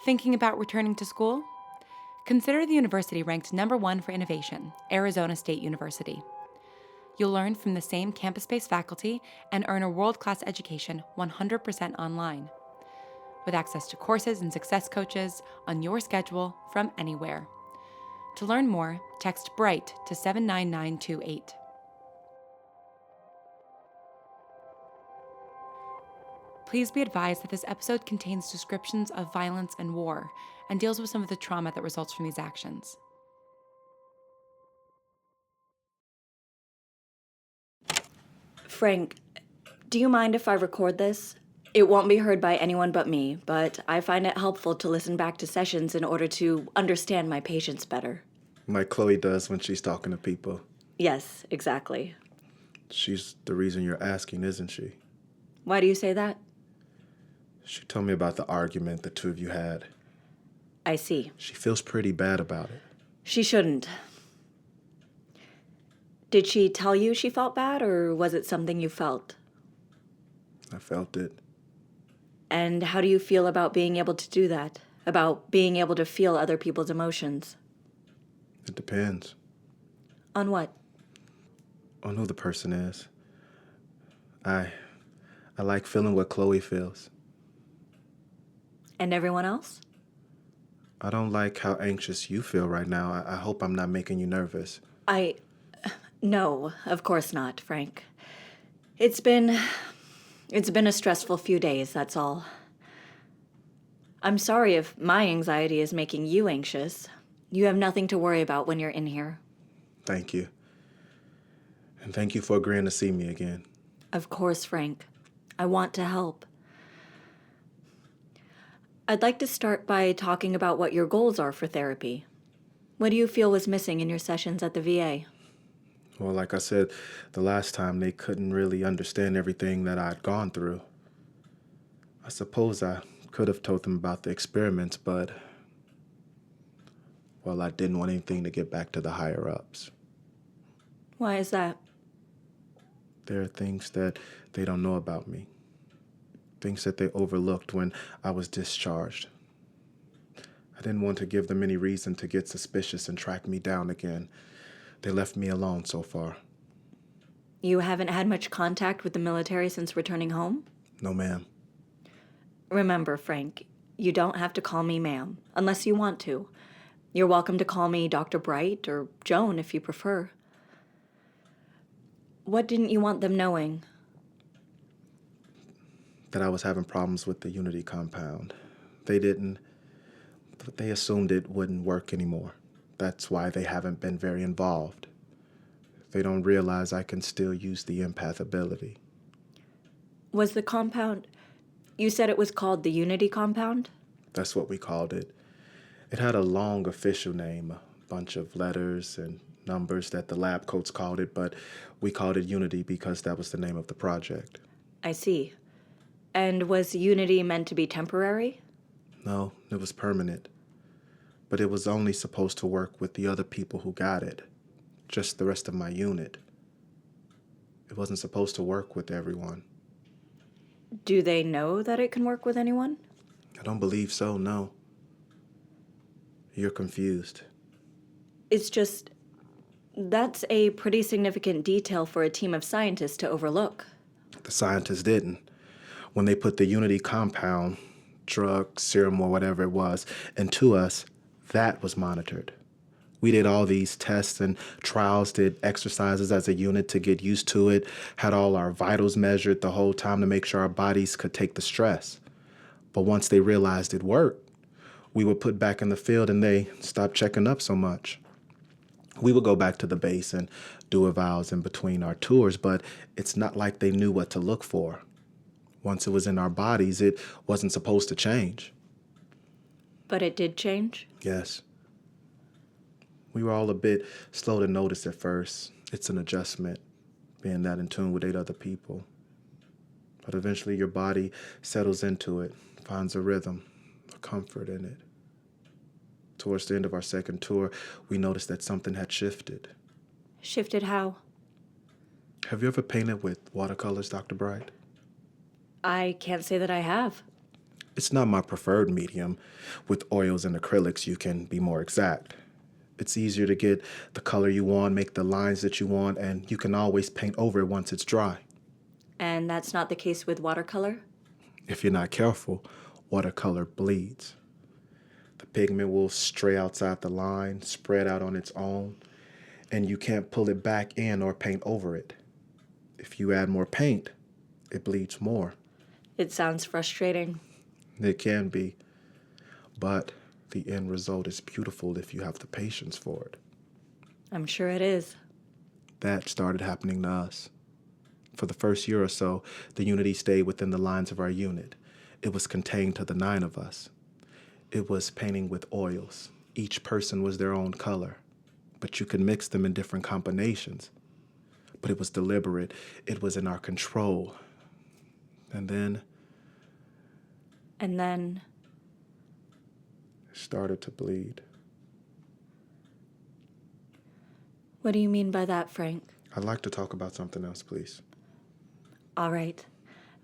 Thinking about returning to school? Consider the university ranked #1 for innovation, Arizona State University. You'll learn from the same campus-based faculty and earn a world-class education 100% online, with access to courses and success coaches on your schedule from anywhere. To learn more, text BRIGHT to 79928. Please be advised that this episode contains descriptions of violence and war and deals with some of the trauma that results from these actions. Frank, do you mind if I record this? It won't be heard by anyone but me, but I find it helpful to listen back to sessions in order to understand my patients better. Like Chloe does when she's talking to people. Yes, exactly. She's the reason you're asking, isn't she? Why do you say that? She told me about the argument the two of you had. I see. She feels pretty bad about it. She shouldn't. Did she tell you she felt bad, or was it something you felt? I felt it. And how do you feel about being able to do that? About being able to feel other people's emotions? It depends. On what? On who the person is. I like feeling what Chloe feels. And everyone else? I don't like how anxious you feel right now. I hope I'm not making you nervous. No, of course not, Frank. It's been a stressful few days, that's all. I'm sorry if my anxiety is making you anxious. You have nothing to worry about when you're in here. Thank you. And thank you for agreeing to see me again. Of course, Frank. I want to help. I'd like to start by talking about what your goals are for therapy. What do you feel was missing in your sessions at the VA? Well, like I said, the last time they couldn't really understand everything that I'd gone through. I suppose I could have told them about the experiments, but, well, I didn't want anything to get back to the higher-ups. Why is that? There are things that they don't know about me. Things that they overlooked when I was discharged. I didn't want to give them any reason to get suspicious and track me down again. They left me alone so far. You haven't had much contact with the military since returning home? No, ma'am. Remember, Frank, you don't have to call me ma'am, unless you want to. You're welcome to call me Dr. Bright or Joan if you prefer. What didn't you want them knowing? That I was having problems with the Unity compound. They didn't, but they assumed it wouldn't work anymore. That's why they haven't been very involved. They don't realize I can still use the empath ability. Was the compound... You said it was called the Unity compound? That's what we called it. It had a long official name, a bunch of letters and numbers that the lab coats called it, but we called it Unity because that was the name of the project. I see. And was Unity meant to be temporary? No, it was permanent. But it was only supposed to work with the other people who got it, just the rest of my unit. It wasn't supposed to work with everyone. Do they know that it can work with anyone? I don't believe so, no. You're confused. It's just... That's a pretty significant detail for a team of scientists to overlook. The scientists didn't. When they put the Unity compound, drug, serum, or whatever it was, into us, that was monitored. We did all these tests and trials, did exercises as a unit to get used to it, had all our vitals measured the whole time to make sure our bodies could take the stress. But once they realized it worked, we were put back in the field and they stopped checking up so much. We would go back to the base and do evals in between our tours, but it's not like they knew what to look for. Once it was in our bodies, it wasn't supposed to change. But it did change? Yes. We were all a bit slow to notice at first. It's an adjustment, being that in tune with 8 other people. But eventually your body settles into it, finds a rhythm, a comfort in it. Towards the end of our second tour, we noticed that something had shifted. Shifted how? Have you ever painted with watercolors, Dr. Bright? I can't say that I have. It's not my preferred medium. With oils and acrylics, you can be more exact. It's easier to get the color you want, make the lines that you want, and you can always paint over it once it's dry. And that's not the case with watercolor? If you're not careful, watercolor bleeds. The pigment will stray outside the line, spread out on its own, and you can't pull it back in or paint over it. If you add more paint, it bleeds more. It sounds frustrating. It can be, but the end result is beautiful if you have the patience for it. I'm sure it is. That started happening to us. For the first year or so, the unity stayed within the lines of our unit. It was contained to the 9 of us. It was painting with oils. Each person was their own color, but you could mix them in different combinations. But it was deliberate. It was in our control. And then And then, it started to bleed. what do you mean by that, Frank? I'd like to talk about something else, please. All right,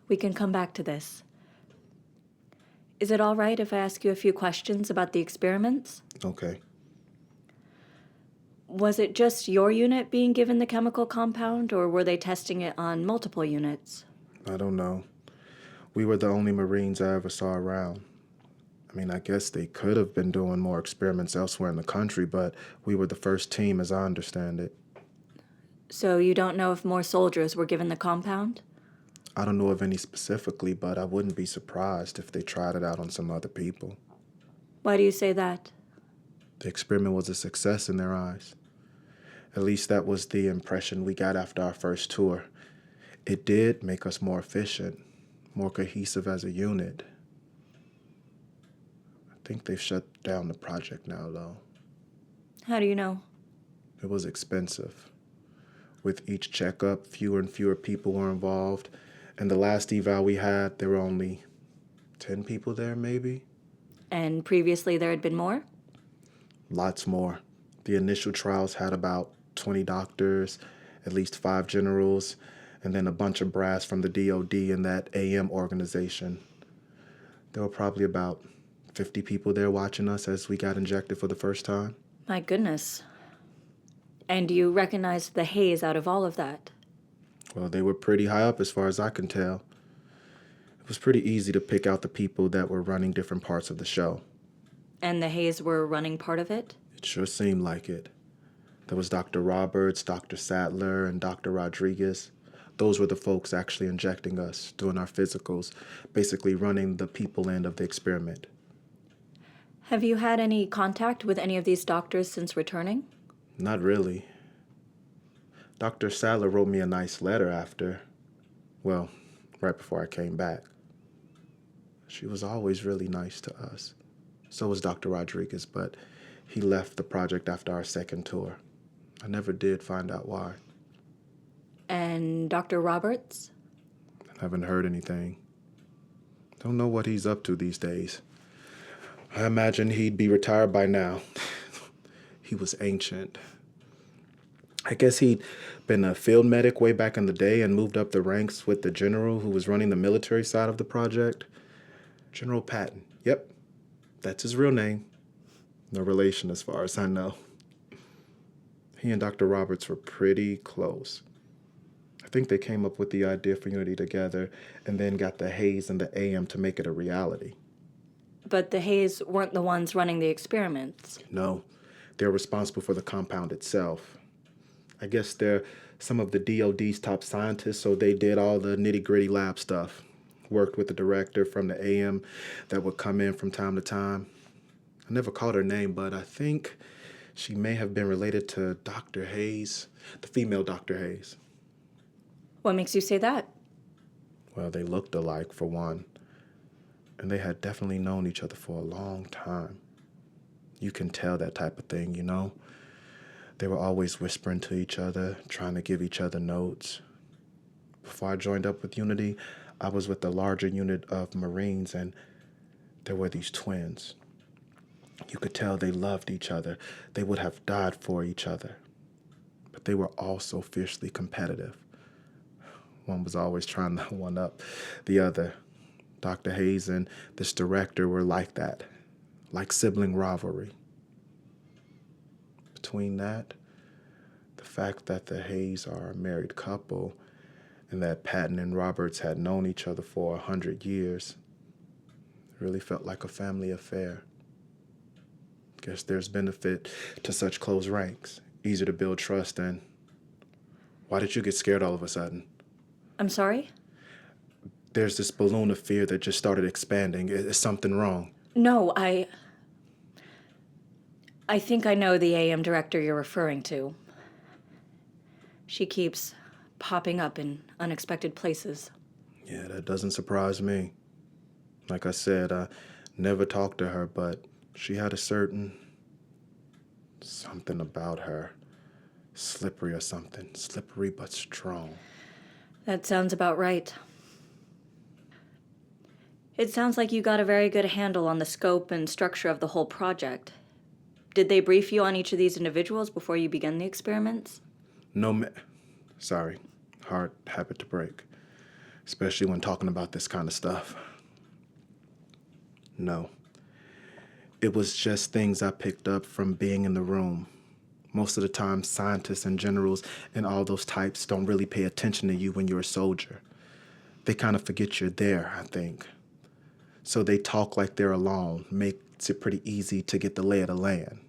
we can come back to this. Is it all right if I ask you a few questions about the experiments? Okay. Was it just your unit being given the chemical compound, or were they testing it on multiple units? I don't know. We were the only Marines I ever saw around. I mean, I guess they could have been doing more experiments elsewhere in the country, but we were the first team as I understand it. So you don't know if more soldiers were given the compound? I don't know of any specifically, but I wouldn't be surprised if they tried it out on some other people. Why do you say that? The experiment was a success in their eyes. At least that was the impression we got after our first tour. It did make us more efficient, more cohesive as a unit. I think they've shut down the project now, though. How do you know? It was expensive. With each checkup, fewer and fewer people were involved. And the last eval we had, there were only 10 people there, maybe? And previously there had been more? Lots more. The initial trials had about 20 doctors, at least 5 generals, and then a bunch of brass from the DOD and that AM organization. There were probably about 50 people there watching us as we got injected for the first time. My goodness. And you recognized the haze out of all of that? Well, they were pretty high up as far as I can tell. It was pretty easy to pick out the people that were running different parts of the show. And the haze were running part of it? It sure seemed like it. There was Dr. Roberts, Dr. Sadler, and Dr. Rodriguez. Those were the folks actually injecting us, doing our physicals, basically running the people end of the experiment. Have you had any contact with any of these doctors since returning? Not really. Dr. Sadler wrote me a nice letter after, well, right before I came back. She was always really nice to us. So was Dr. Rodriguez, but he left the project after our second tour. I never did find out why. And Dr. Roberts? Haven't heard anything. Don't know what he's up to these days. I imagine he'd be retired by now. He was ancient. I guess he'd been a field medic way back in the day and moved up the ranks with the general who was running the military side of the project. General Patton. Yep, that's his real name. No relation as far as I know. He and Dr. Roberts were pretty close. I think they came up with the idea for Unity together and then got the Hayes and the AM to make it a reality. But the Hayes weren't the ones running the experiments. No, they're responsible for the compound itself. I guess they're some of the DOD's top scientists, so they did all the nitty-gritty lab stuff. Worked with the director from the AM that would come in from time to time. I never caught her name, but I think she may have been related to Dr. Hayes, the female Dr. Hayes. What makes you say that? Well, they looked alike, for one. And they had definitely known each other for a long time. You can tell that type of thing, you know? They were always whispering to each other, trying to give each other notes. Before I joined up with Unity, I was with the larger unit of Marines, and there were these twins. You could tell they loved each other. They would have died for each other. But they were also fiercely competitive. One was always trying to one-up the other. Dr. Hayes and this director were like that, like sibling rivalry. Between that, the fact that the Hayes are a married couple, and that Patton and Roberts had known each other for 100 years, it really felt like a family affair. Guess there's benefit to such close ranks, easier to build trust, and why did you get scared all of a sudden? I'm sorry? There's this balloon of fear that just started expanding. Is something wrong? No, I think I know the AM director you're referring to. She keeps popping up in unexpected places. Yeah, that doesn't surprise me. Like I said, I never talked to her, but she had a certain something about her. Slippery or something. Slippery but strong. That sounds about right. It sounds like you got a very good handle on the scope and structure of the whole project. Did they brief you on each of these individuals before you began the experiments? No, sorry. Hard habit to break. Especially when talking about this kind of stuff. No. It was just things I picked up from being in the room. Most of the time, scientists and generals and all those types don't really pay attention to you when you're a soldier. They kind of forget you're there, I think. So they talk like they're alone, makes it pretty easy to get the lay of the land.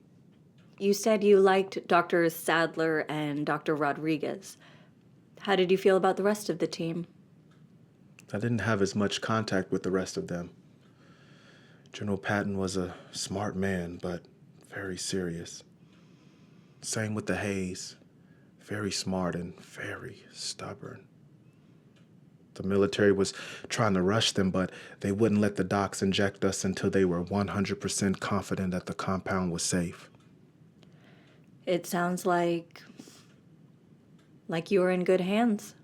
You said you liked Dr. Sadler and Dr. Rodriguez. How did you feel about the rest of the team? I didn't have as much contact with the rest of them. General Patton was a smart man, but very serious. Same with the Hayes. Very smart and very stubborn. The military was trying to rush them, but they wouldn't let the docs inject us until they were 100% confident that the compound was safe. It sounds like you were in good hands.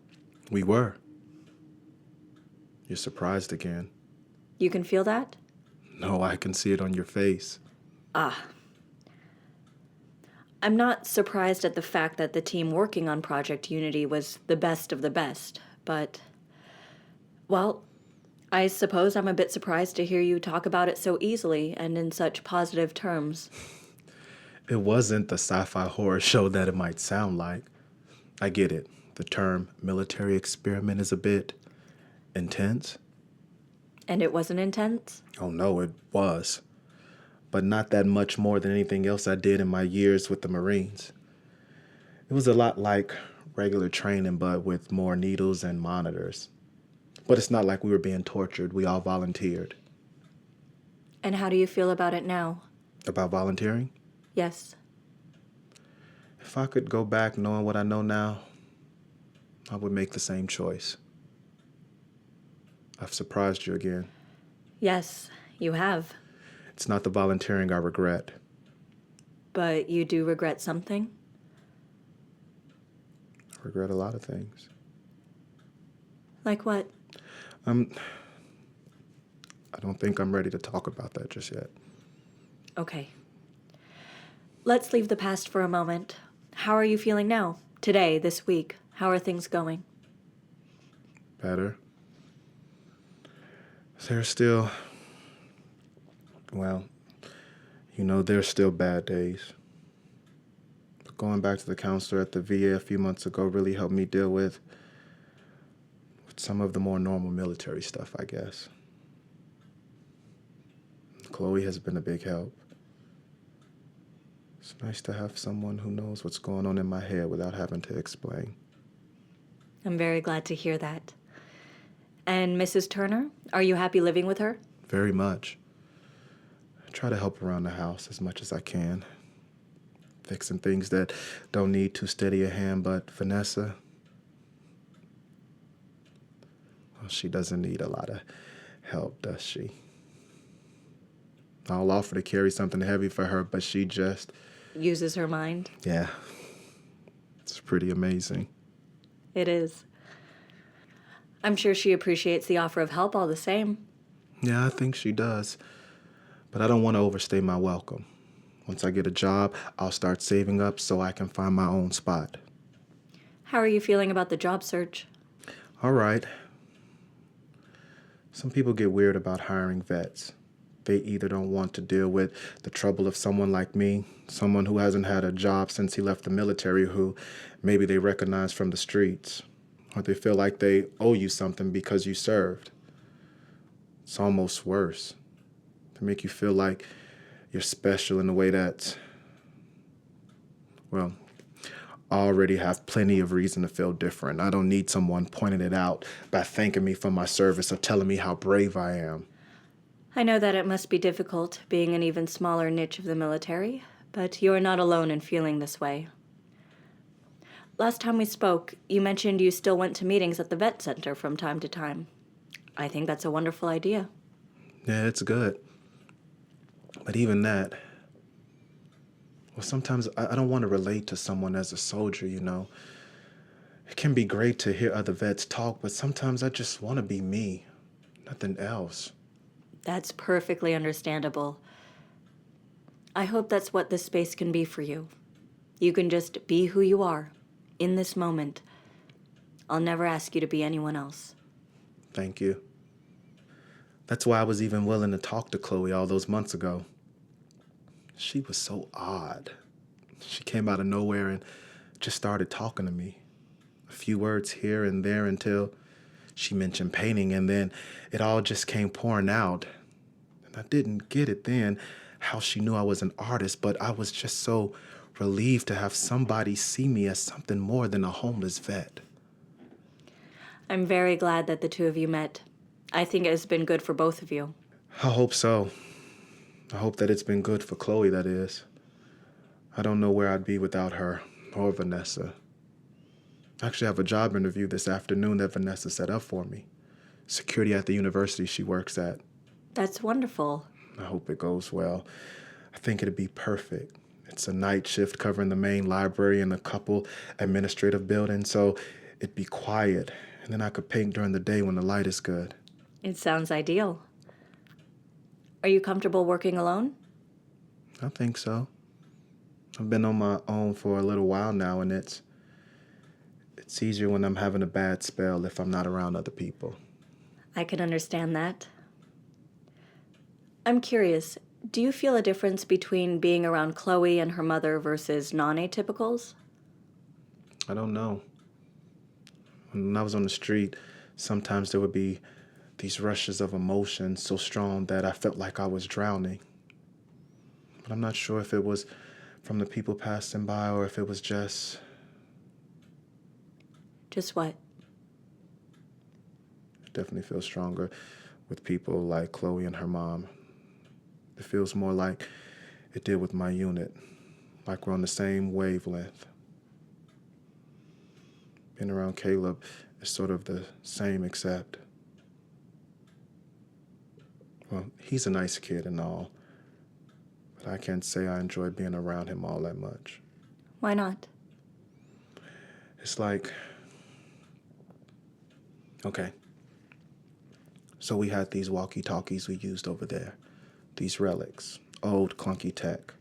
We were. You're surprised again. You can feel that? No, I can see it on your face. I'm not surprised at the fact that the team working on Project Unity was the best of the best, but, well, I suppose I'm a bit surprised to hear you talk about it so easily and in such positive terms. It wasn't the sci-fi horror show that it might sound like. I get it. The term military experiment is a bit intense. And it wasn't intense? Oh no, it was. But not that much more than anything else I did in my years with the Marines. It was a lot like regular training, but with more needles and monitors. But it's not like we were being tortured. We all volunteered. And how do you feel about it now? About volunteering? Yes. If I could go back knowing what I know now, I would make the same choice. I've surprised you again. Yes, you have. It's not the volunteering I regret. But you do regret something? I regret a lot of things. Like what? I don't think I'm ready to talk about that just yet. Okay. Let's leave the past for a moment. How are you feeling now? Today, this week? How are things going? Better. There's still, there's still bad days. But going back to the counselor at the VA a few months ago really helped me deal with some of the more normal military stuff, I guess. Chloe has been a big help. It's nice to have someone who knows what's going on in my head without having to explain. I'm very glad to hear that. And Mrs. Turner, are you happy living with her? Very much. I try to help around the house as much as I can. Fixing things that don't need too steady a hand, but Vanessa, well, she doesn't need a lot of help, does she? I'll offer to carry something heavy for her, but she just uses her mind? Yeah. It's pretty amazing. It is. I'm sure she appreciates the offer of help all the same. Yeah, I think she does. But I don't want to overstay my welcome. Once I get a job, I'll start saving up so I can find my own spot. How are you feeling about the job search? All right. Some people get weird about hiring vets. They either don't want to deal with the trouble of someone like me, someone who hasn't had a job since he left the military, who maybe they recognize from the streets, or they feel like they owe you something because you served. It's almost worse. They make you feel like you're special in a way that, well, I already have plenty of reason to feel different. I don't need someone pointing it out by thanking me for my service or telling me how brave I am. I know that it must be difficult being an even smaller niche of the military, but you're not alone in feeling this way. Last time we spoke, you mentioned you still went to meetings at the vet center from time to time. I think that's a wonderful idea. Yeah, it's good. But even that, well, sometimes I don't want to relate to someone as a soldier, you know. It can be great to hear other vets talk, but sometimes I just want to be me, nothing else. That's perfectly understandable. I hope that's what this space can be for you. You can just be who you are, in this moment. I'll never ask you to be anyone else. Thank you. That's why I was even willing to talk to Chloe all those months ago. She was so odd. She came out of nowhere and just started talking to me. A few words here and there until she mentioned painting, and then it all just came pouring out. And I didn't get it then, how she knew I was an artist, but I was just so relieved to have somebody see me as something more than a homeless vet. I'm very glad that the two of you met. I think it has been good for both of you. I hope so. I hope that it's been good for Chloe, that is. I don't know where I'd be without her, or Vanessa. I actually have a job interview this afternoon that Vanessa set up for me. Security at the university she works at. That's wonderful. I hope it goes well. I think it'd be perfect. It's a night shift covering the main library and a couple administrative buildings, so it'd be quiet, and then I could paint during the day when the light is good. It sounds ideal. Are you comfortable working alone? I think so. I've been on my own for a little while now, and it's easier when I'm having a bad spell if I'm not around other people. I can understand that. I'm curious, do you feel a difference between being around Chloe and her mother versus non-atypicals? I don't know. When I was on the street, sometimes there would be these rushes of emotion so strong that I felt like I was drowning. But I'm not sure if it was from the people passing by or if it was just... Just what? It definitely feels stronger with people like Chloe and her mom. It feels more like it did with my unit, like we're on the same wavelength. Being around Caleb is sort of the same, except, well, he's a nice kid and all, but I can't say I enjoy being around him all that much. Why not? It's like, okay, so we had these walkie-talkies we used over there, these relics, old clunky tech.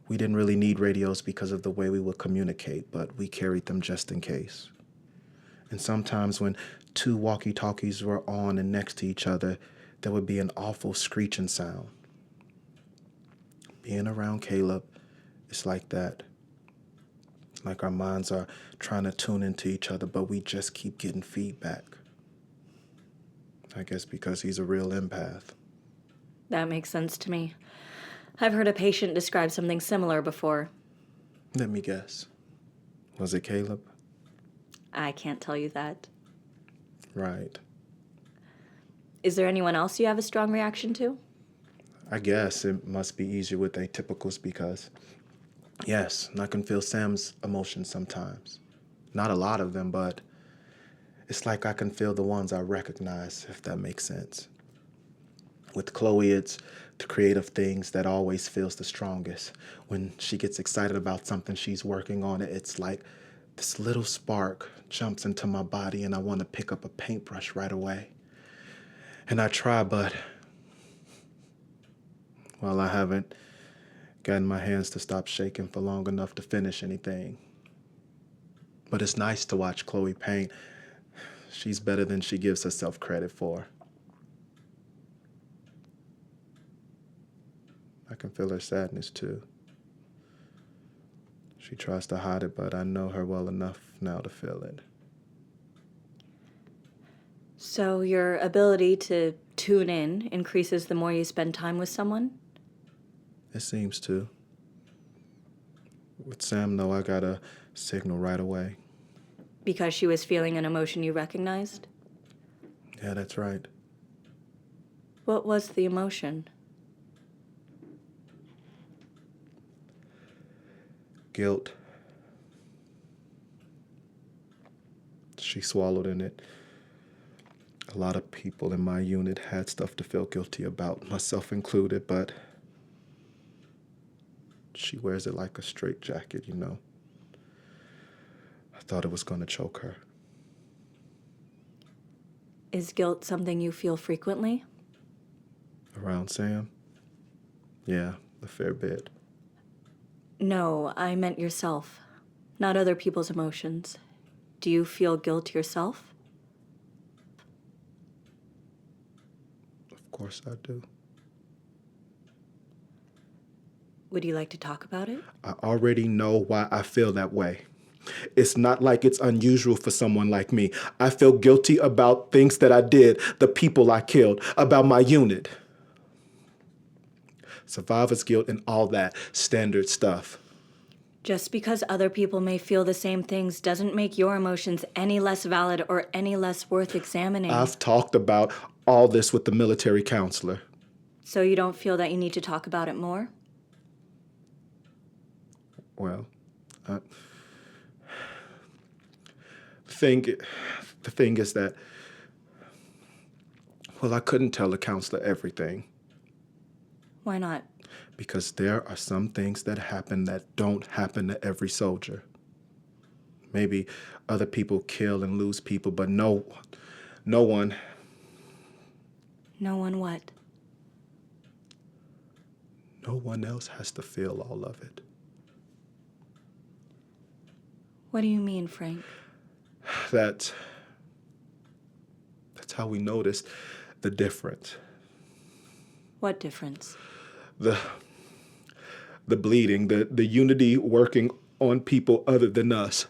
We didn't really need radios because of the way we would communicate, but we carried them just in case. And sometimes when two walkie-talkies were on and next to each other, there would be an awful screeching sound. Being around Caleb is like that. Like our minds are trying to tune into each other, but we just keep getting feedback. I guess because he's a real empath. That makes sense to me. I've heard a patient describe something similar before. Let me guess. Was it Caleb? I can't tell you that. Right. Is there anyone else you have a strong reaction to? I guess it must be easier with atypicals because, yes, I can feel Sam's emotions sometimes. Not a lot of them, but it's like I can feel the ones I recognize, if that makes sense. With Chloe, it's the creative things that always feels the strongest. When she gets excited about something she's working on, it's like this little spark jumps into my body and I want to pick up a paintbrush right away. And I try, but, well, I haven't gotten my hands to stop shaking for long enough to finish anything. But it's nice to watch Chloe paint. She's better than she gives herself credit for. I can feel her sadness too. She tries to hide it, but I know her well enough now to feel it. So your ability to tune in increases the more you spend time with someone? It seems to. With Sam, though, I got a signal right away. Because she was feeling an emotion you recognized? Yeah, that's right. What was the emotion? Guilt. She swallowed in it. A lot of people in my unit had stuff to feel guilty about, myself included, but she wears it like a straitjacket, you know. I thought it was going to choke her. Is guilt something you feel frequently? Around Sam? Yeah, a fair bit. No, I meant yourself, not other people's emotions. Do you feel guilt yourself? Of course I do. Would you like to talk about it? I already know why I feel that way. It's not like it's unusual for someone like me. I feel guilty about things that I did, the people I killed, about my unit. Survivor's guilt and all that standard stuff. Just because other people may feel the same things doesn't make your emotions any less valid or any less worth examining. I've talked about all this with the military counselor. So you don't feel that you need to talk about it more? Well, the thing is that, well, I couldn't tell the counselor everything. Why not? Because there are some things that happen that don't happen to every soldier. Maybe other people kill and lose people, but no one. No one what? No one else has to feel all of it. What do you mean, Frank? That's how we notice the difference. What difference? The bleeding, the unity working on people other than us.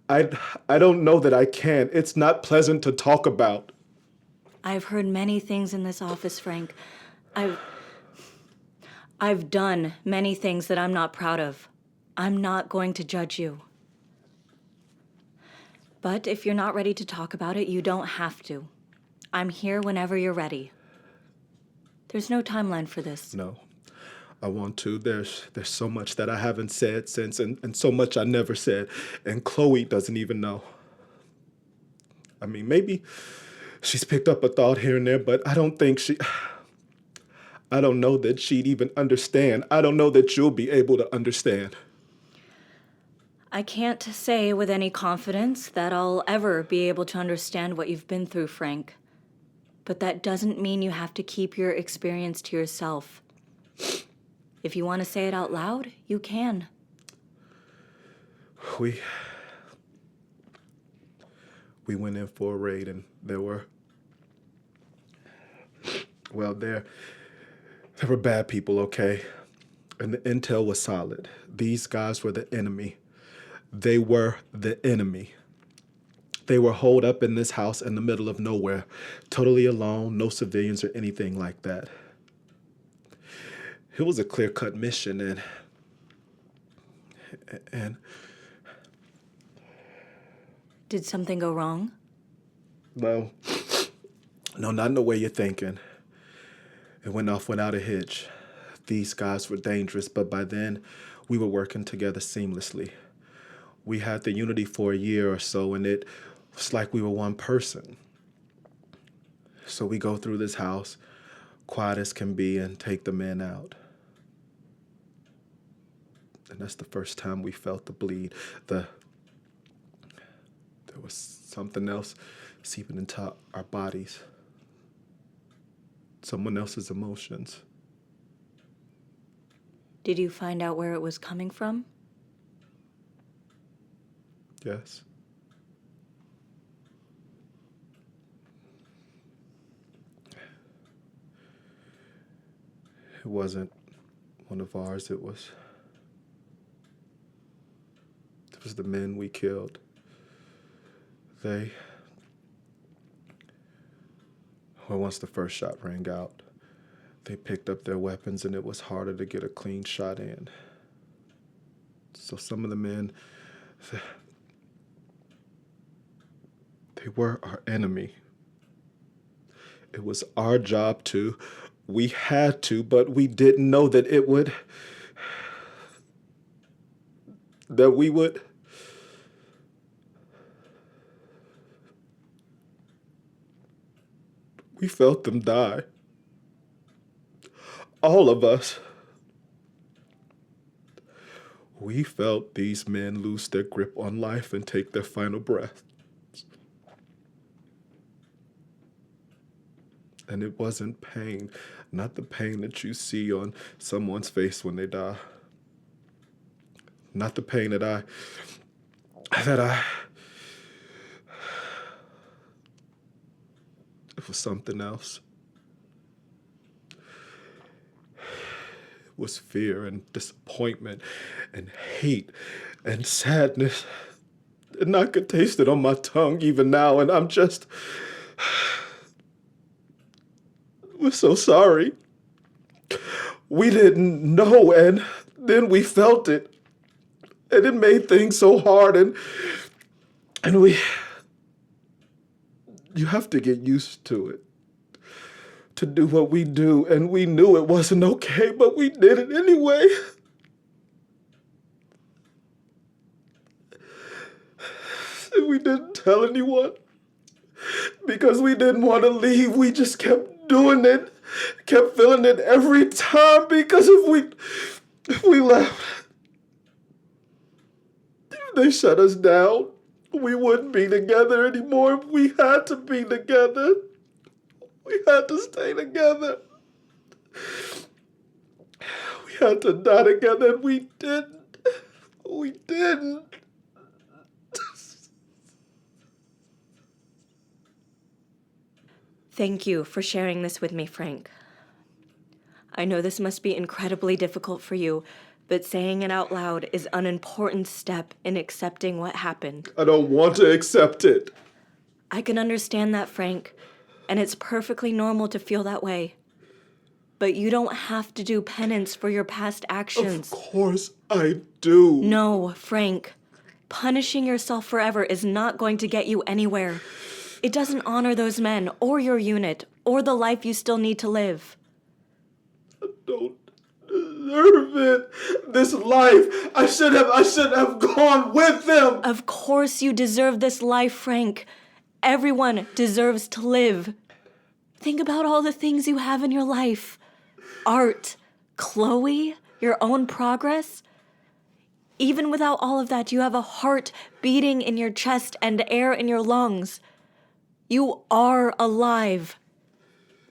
I don't know that I can. It's not pleasant to talk about. I've heard many things in this office, Frank. I've done many things that I'm not proud of. I'm not going to judge you. But if you're not ready to talk about it, you don't have to. I'm here whenever you're ready. There's no timeline for this. No, I want to. There's so much that I haven't said since, and so much I never said. And Chloe doesn't even know. I mean, maybe she's picked up a thought here and there, but I don't know that she'd even understand. I don't know that you'll be able to understand. I can't say with any confidence that I'll ever be able to understand what you've been through, Frank. But that doesn't mean you have to keep your experience to yourself. If you want to say it out loud, you can. We went in for a raid, and there were bad people, okay? And the intel was solid. These guys were the enemy. They were the enemy. They were holed up in this house in the middle of nowhere, totally alone, no civilians or anything like that. It was a clear-cut mission, and Did something go wrong? well, no, not in the way you're thinking. It went off without a hitch. These guys were dangerous, but by then, we were working together seamlessly. We had the unity for a year or so, and it was like we were one person. So we go through this house, quiet as can be, and take the men out. And that's the first time we felt the bleed. There was something else seeping into our bodies. Someone else's emotions. Did you find out where it was coming from? Yes. It wasn't one of ours. It was the men we killed. Once the first shot rang out, they picked up their weapons and it was harder to get a clean shot in. So some of the men, they were our enemy. It was our job to. We had to, but we didn't know that we would. We felt them die. All of us. We felt these men lose their grip on life and take their final breath. And it wasn't pain, not the pain that you see on someone's face when they die. Not the pain that I it was something else. It was fear and disappointment and hate and sadness. And I could taste it on my tongue even now, and I'm just... We're so sorry. We didn't know, and then we felt it. And it made things so hard, and you have to get used to it, to do what we do, and we knew it wasn't okay, but we did it anyway. And we didn't tell anyone because we didn't want to leave. We just kept doing it, kept feeling it every time, because if we left, if they shut us down, we wouldn't be together anymore. We had to be together. We had to stay together. We had to die together, and we didn't. We didn't. Thank you for sharing this with me, Frank. I know this must be incredibly difficult for you, but saying it out loud is an important step in accepting what happened. I don't want to accept it. I can understand that, Frank, and it's perfectly normal to feel that way. But you don't have to do penance for your past actions. Of course I do. No, Frank. Punishing yourself forever is not going to get you anywhere. It doesn't honor those men, or your unit, or the life you still need to live. I don't deserve it. This life, I should have gone with them. Of course you deserve this life, Frank. Everyone deserves to live. Think about all the things you have in your life. Art, Chloe, your own progress. Even without all of that, you have a heart beating in your chest and air in your lungs. You are alive.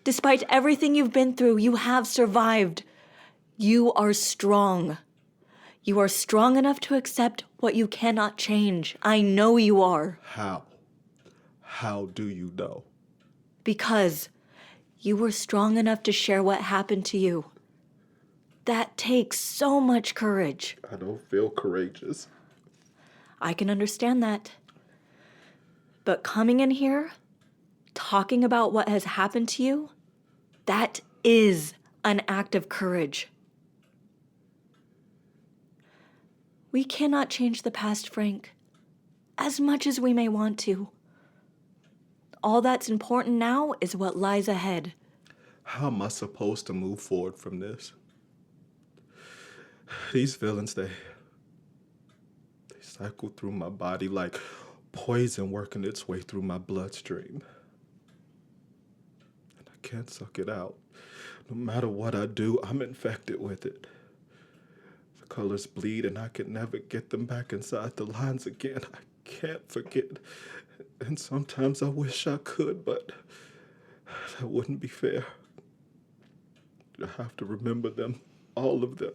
Despite everything you've been through, you have survived. You are strong. You are strong enough to accept what you cannot change. I know you are. How? How do you know? Because you were strong enough to share what happened to you. That takes so much courage. I don't feel courageous. I can understand that. But coming in here, talking about what has happened to you, that is an act of courage. We cannot change the past, Frank, as much as we may want to. All that's important now is what lies ahead. How am I supposed to move forward from this? These feelings, they cycle through my body like poison working its way through my bloodstream. And I can't suck it out. No matter what I do, I'm infected with it. The colors bleed and I can never get them back inside the lines again. I can't forget. And sometimes I wish I could, but that wouldn't be fair. I have to remember them, all of them.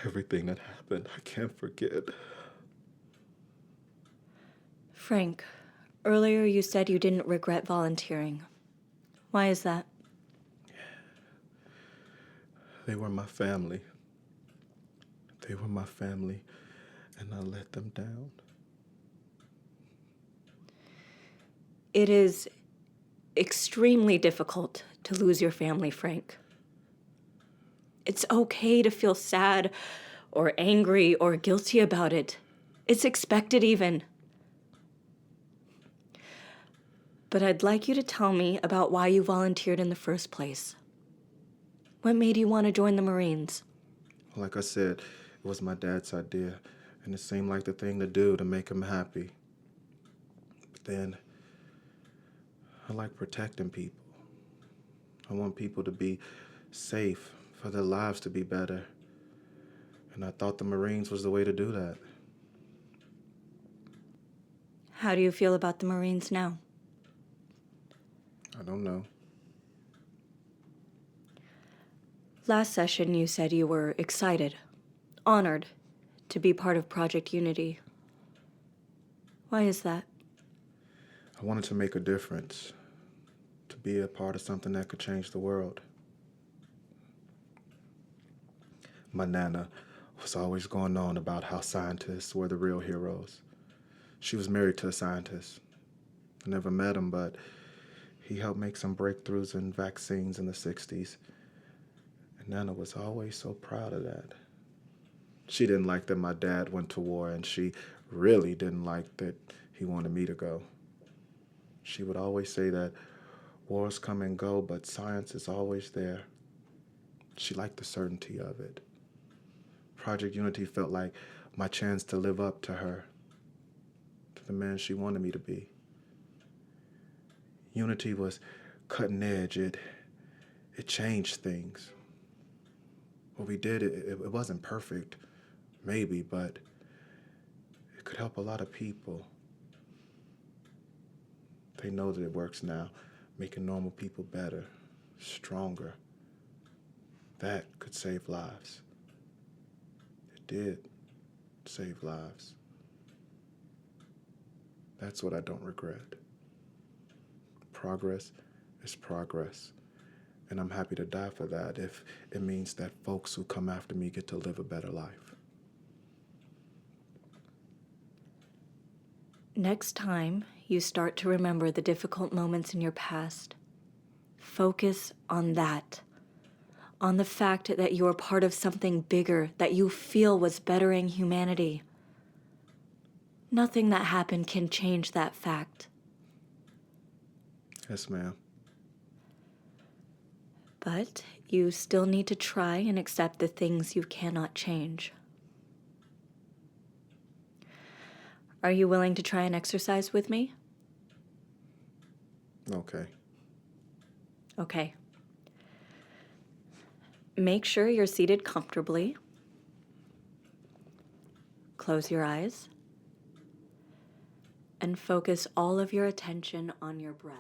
Everything that happened, I can't forget. Frank, earlier you said you didn't regret volunteering. Why is that? They were my family. They were my family, and I let them down. It is extremely difficult to lose your family, Frank. It's okay to feel sad or angry or guilty about it. It's expected even. But I'd like you to tell me about why you volunteered in the first place. What made you want to join the Marines? Like I said, it was my dad's idea, and it seemed like the thing to do to make him happy. But then, I like protecting people. I want people to be safe, for their lives to be better. And I thought the Marines was the way to do that. How do you feel about the Marines now? I don't know. Last session, you said you were excited, honored to be part of Project Unity. Why is that? I wanted to make a difference, to be a part of something that could change the world. My Nana was always going on about how scientists were the real heroes. She was married to a scientist. I never met him, but he helped make some breakthroughs in vaccines in the 60s. And Nana was always so proud of that. She didn't like that my dad went to war, and she really didn't like that he wanted me to go. She would always say that wars come and go, but science is always there. She liked the certainty of it. Project Unity felt like my chance to live up to her, to the man she wanted me to be. Unity was cutting edge. It changed things. What we did, it wasn't perfect, maybe, but it could help a lot of people. They know that it works now, making normal people better, stronger. That could save lives. It did save lives. That's what I don't regret. Progress is progress. And I'm happy to die for that if it means that folks who come after me get to live a better life. Next time you start to remember the difficult moments in your past, focus on that. On the fact that you are part of something bigger that you feel was bettering humanity. Nothing that happened can change that fact. Yes, ma'am. But you still need to try and accept the things you cannot change. Are you willing to try an exercise with me? Okay. Okay. Make sure you're seated comfortably. Close your eyes. And focus all of your attention on your breath.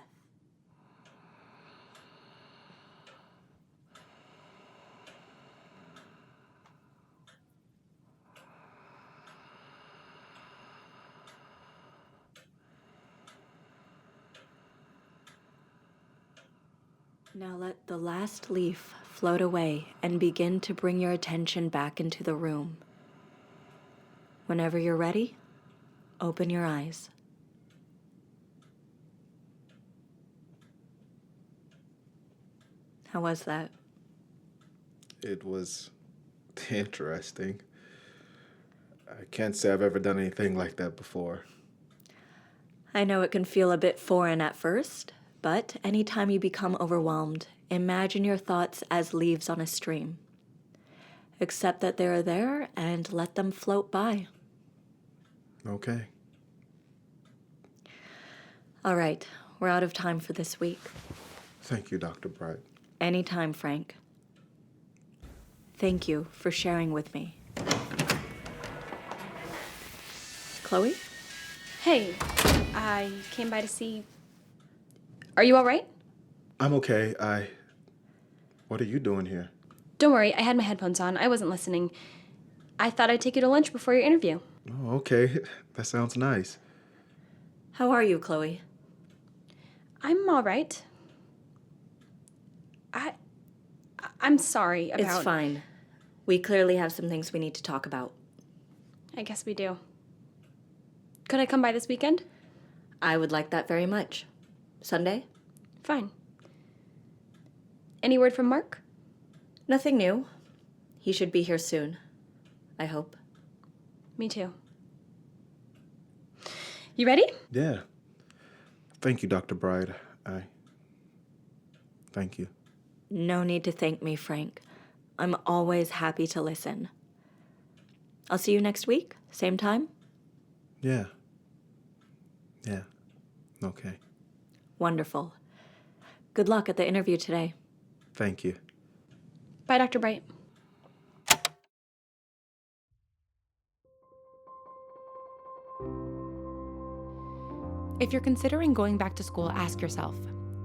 Now let the last leaf float away and begin to bring your attention back into the room. Whenever you're ready, open your eyes. How was that? It was interesting. I can't say I've ever done anything like that before. I know it can feel a bit foreign at first, but anytime you become overwhelmed, imagine your thoughts as leaves on a stream. Accept that they're there and let them float by. Okay. All right, we're out of time for this week. Thank you, Dr. Bright. Anytime, Frank. Thank you for sharing with me. Chloe? Hey, I came by to see... Are you all right? I'm okay. What are you doing here? Don't worry, I had my headphones on. I wasn't listening. I thought I'd take you to lunch before your interview. Oh, okay. That sounds nice. How are you, Chloe? I'm sorry about... It's fine. We clearly have some things we need to talk about. I guess we do. Could I come by this weekend? I would like that very much. Sunday? Fine. Any word from Mark? Nothing new. He should be here soon. I hope. Me too. You ready? Yeah. Thank you, Dr. Bride. Thank you. No need to thank me, Frank. I'm always happy to listen. I'll see you next week, same time? Yeah. Okay. Wonderful. Good luck at the interview today. Thank you. Bye, Dr. Bright. If you're considering going back to school, ask yourself,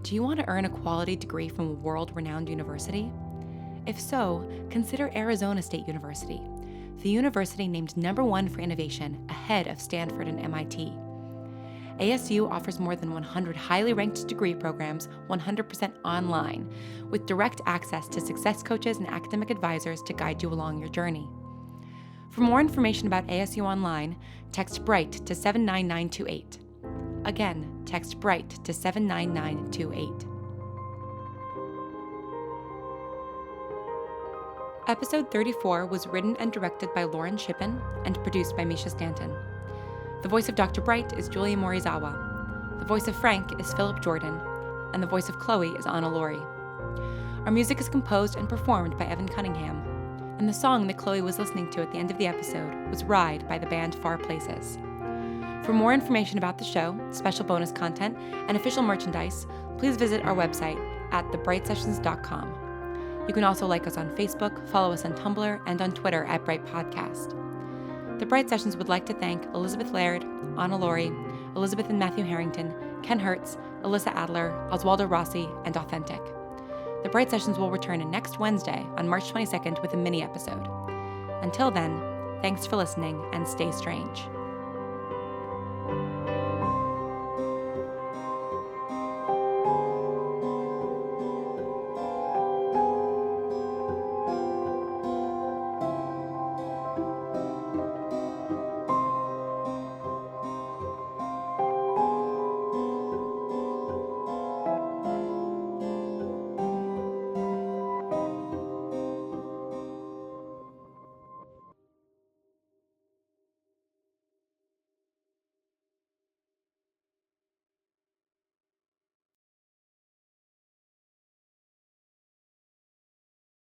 do you want to earn a quality degree from a world-renowned university? If so, consider Arizona State University, the university named #1 for innovation, ahead of Stanford and MIT. ASU offers more than 100 highly ranked degree programs 100% online, with direct access to success coaches and academic advisors to guide you along your journey. For more information about ASU Online, text BRIGHT to 79928. Again, text BRIGHT to 79928. Episode 34 was written and directed by Lauren Shippen and produced by Misha Stanton. The voice of Dr. Bright is Julia Morizawa. The voice of Frank is Philip Jordan. And the voice of Chloe is Anna Laurie. Our music is composed and performed by Evan Cunningham. And the song that Chloe was listening to at the end of the episode was Ride by the band Far Places. For more information about the show, special bonus content, and official merchandise, please visit our website at thebrightsessions.com. You can also like us on Facebook, follow us on Tumblr, and on Twitter at Bright Podcast. The Bright Sessions would like to thank Elizabeth Laird, Anna Laurie, Elizabeth and Matthew Harrington, Ken Hertz, Alyssa Adler, Oswaldo Rossi, and Authentic. The Bright Sessions will return next Wednesday on March 22nd with a mini episode. Until then, thanks for listening and stay strange.